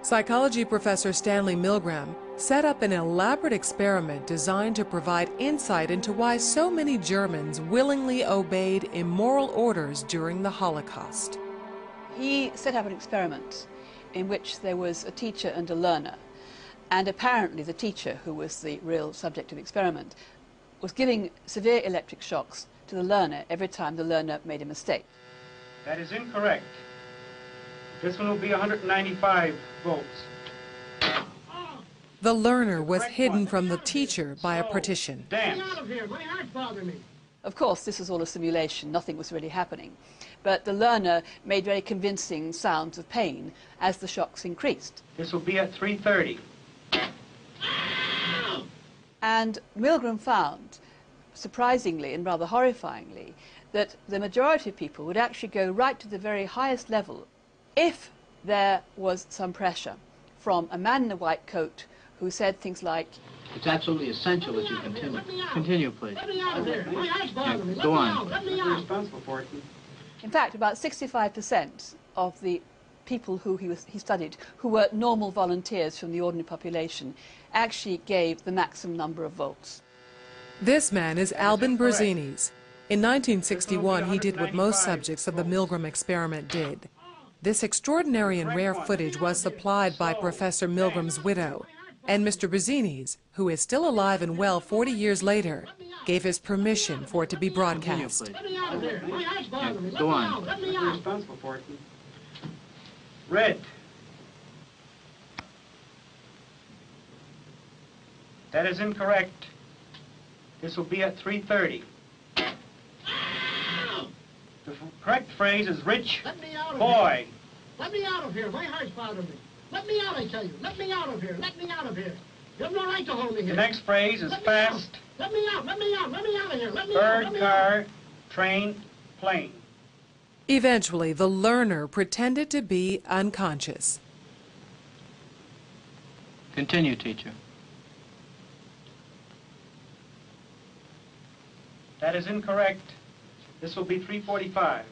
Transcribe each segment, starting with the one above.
Psychology professor Stanley Milgram set up an elaborate experiment designed to provide insight into why so many Germans willingly obeyed immoral orders during the Holocaust. He set up an experiment in which there was a teacher and a learner, and apparently the teacher, who was the real subject of the experiment, was giving severe electric shocks to the learner every time the learner made a mistake. That is incorrect. This one will be 195 volts. The learner was hidden from the teacher by a partition. Dance. Get out of here! My heart's bothering me. Of course, this was all a simulation. Nothing was really happening. But the learner made very convincing sounds of pain as the shocks increased. This will be at 3:30. And Milgram found, surprisingly and rather horrifyingly, that the majority of people would actually go right to the very highest level if there was some pressure from a man in a white coat who said things like, "It's absolutely essential that you continue." Continue, please. Let me out of here! My heart's bothering me. Go Let me on. out! Let me You're out! responsible for it. in fact, about 65% of the people who he studied, who were normal volunteers from the ordinary population, actually gave the maximum number of volts. This man is Albin Brzezinski. In 1961, he did what most subjects of the Milgram experiment did. This extraordinary and rare footage was supplied by Professor Milgram's widow, and Mr. Brzezinski, who is still alive and well 40 years later, gave his permission for it to be broadcast. Let me out of here! My heart's bothering me. Let Go me on. out! Let me You're out! responsible for it. Red. That is incorrect. This will be at 3:30. The correct phrase is rich Let me out of boy. here! Let me out of here! My heart's bothering me. Let me out, I tell you! Let me out of here! Let me out of here! You have no right to hold me The here. next phrase is Let me fast, out. Let me out! Let me out! Let me out of here! Let me out! Let bird, me car, train, plane. Eventually, the learner pretended to be unconscious. Continue, teacher. That is incorrect. This will be 3:45.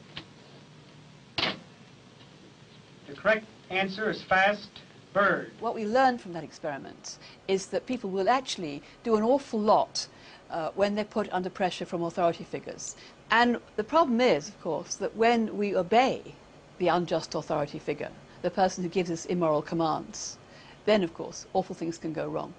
The correct answer is fast, bird. What we learned from that experiment is that people will actually do an awful lot when they're put under pressure from authority figures. And the problem is, of course, that when we obey the unjust authority figure, the person who gives us immoral commands, then, of course, awful things can go wrong.